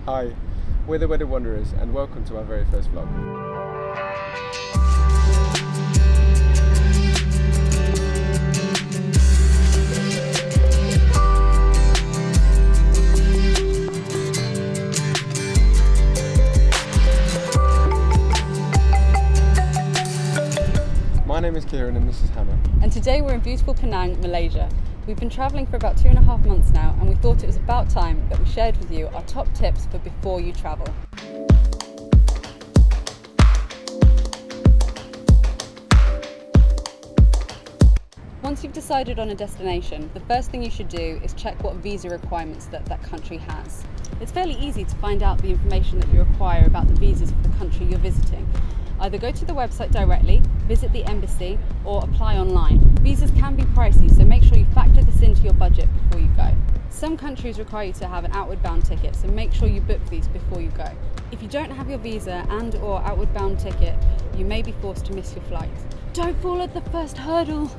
Hi, we're the Wedded Wanderers and welcome to our very first vlog. My name is Kieran and this is Hannah. And today we're in beautiful Penang, Malaysia. We've been travelling for about 2.5 months now, and we thought it was about time that we shared with you our top tips for before you travel. Once you've decided on a destination, the first thing you should do is check what visa requirements that country has. It's fairly easy to find out the information that you require about the visas for the country you're visiting. Either go to the website directly, visit the embassy, or apply online. Visas can be pricey, so make sure you factor this into your budget before you go. Some countries require you to have an outward bound ticket, so make sure you book these before you go. If you don't have your visa and/or outward bound ticket, you may be forced to miss your flight. Don't fall at the first hurdle!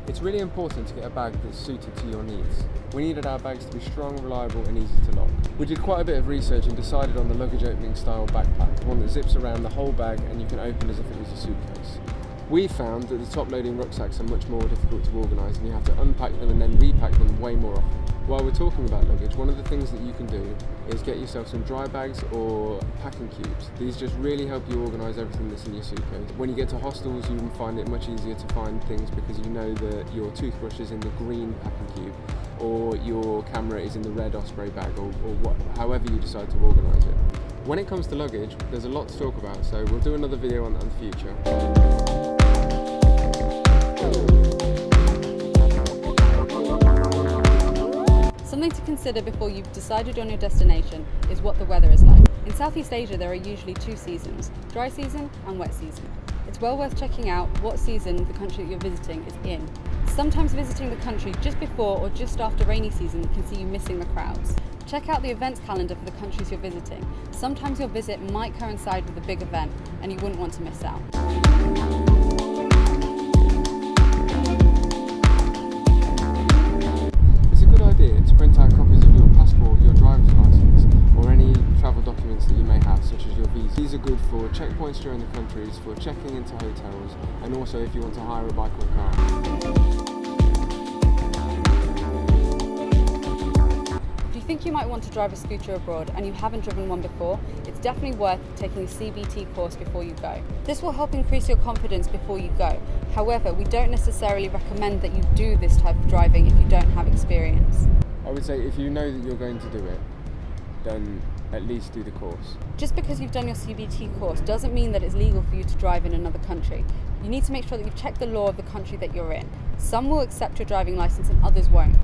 It's really important to get a bag that's suited to your needs. We needed our bags to be strong, reliable and easy to lock. We did quite a bit of research and decided on the luggage opening style backpack, one that zips around the whole bag and you can open as if it was a suitcase. We found that the top loading rucksacks are much more difficult to organise and you have to unpack them and then repack them way more often. While we're talking about luggage, one of the things that you can do is get yourself some dry bags or packing cubes. These just really help you organise everything that's in your suitcase. When you get to hostels, you can find it much easier to find things because you know that your toothbrush is in the green packing cube or your camera is in the red Osprey bag or however you decide to organise it. When it comes to luggage, there's a lot to talk about, so we'll do another video on that in the future. Something to consider before you've decided on your destination is what the weather is like. In Southeast Asia there are usually two seasons, dry season and wet season. It's well worth checking out what season the country that you're visiting is in. Sometimes visiting the country just before or just after rainy season can see you missing the crowds. Check out the events calendar for the countries you're visiting. Sometimes your visit might coincide with a big event and you wouldn't want to miss out. To print out copies of your passport, your driver's license, or any travel documents that you may have, such as your visa. These are good for checkpoints during the countries, for checking into hotels, and also if you want to hire a bike or a car. If you think you might want to drive a scooter abroad and you haven't driven one before, it's definitely worth taking a CBT course before you go. This will help increase your confidence before you go. However, we don't necessarily recommend that you do this type of driving if you don't have experience. I would say if you know that you're going to do it, then at least do the course. Just because you've done your CBT course doesn't mean that it's legal for you to drive in another country. You need to make sure that you've checked the law of the country that you're in. Some will accept your driving license and others won't.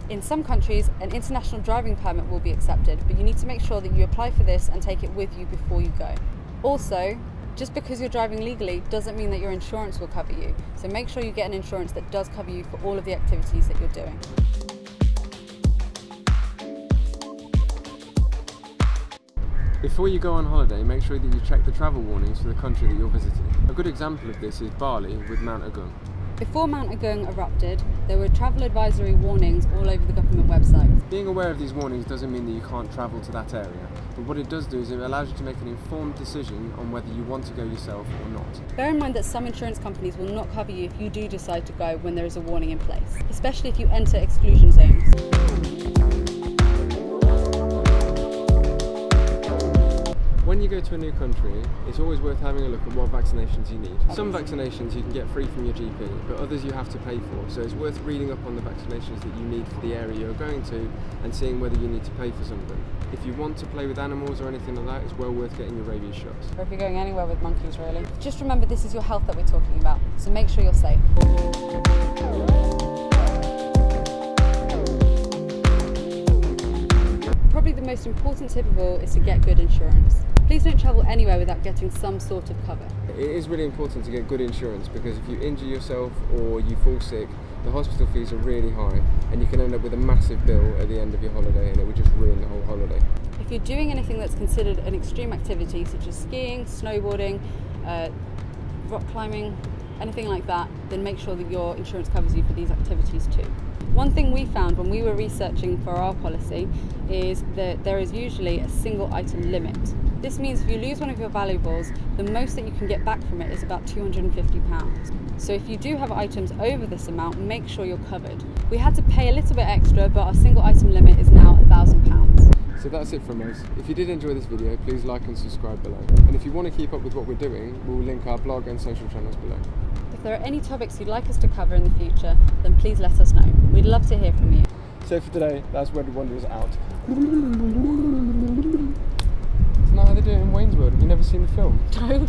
In some countries, an international driving permit will be accepted, but you need to make sure that you apply for this and take it with you before you go. Also, just because you're driving legally doesn't mean that your insurance will cover you. So make sure you get an insurance that does cover you for all of the activities that you're doing. Before you go on holiday, make sure that you check the travel warnings for the country that you're visiting. A good example of this is Bali with Mount Agung. Before Mount Agung erupted, there were travel advisory warnings all over the government websites. Being aware of these warnings doesn't mean that you can't travel to that area, but what it does do is it allows you to make an informed decision on whether you want to go yourself or not. Bear in mind that some insurance companies will not cover you if you do decide to go when there is a warning in place, especially if you enter exclusion zones. When you go to a new country, it's always worth having a look at what vaccinations you need. Some vaccinations you can get free from your GP, but others you have to pay for, so it's worth reading up on the vaccinations that you need for the area you're going to and seeing whether you need to pay for some of them. If you want to play with animals or anything like that, it's well worth getting your rabies shots. Or if you're going anywhere with monkeys, really. Just remember this is your health that we're talking about, so make sure you're safe. Probably the most important tip of all is to get good insurance. Please don't travel anywhere without getting some sort of cover. It is really important to get good insurance because if you injure yourself or you fall sick, the hospital fees are really high and you can end up with a massive bill at the end of your holiday and it would just ruin the whole holiday. If you're doing anything that's considered an extreme activity such as skiing, snowboarding, rock climbing, anything like that, then make sure that your insurance covers you for these activities too. One thing we found when we were researching for our policy is that there is usually a single item limit. This means if you lose one of your valuables, the most that you can get back from it is about £250. So if you do have items over this amount, make sure you're covered. We had to pay a little bit extra, but our single item limit is now £1,000. So that's it from us. If you did enjoy this video, please like and subscribe below. And if you want to keep up with what we're doing, we'll link our blog and social channels below. If there are any topics you'd like us to cover in the future, then please let us know. We'd love to hear from you. So for today, that's Wedded Wanderers out. Isn't that how they do it in Wayne's World? Have you never seen the film? No.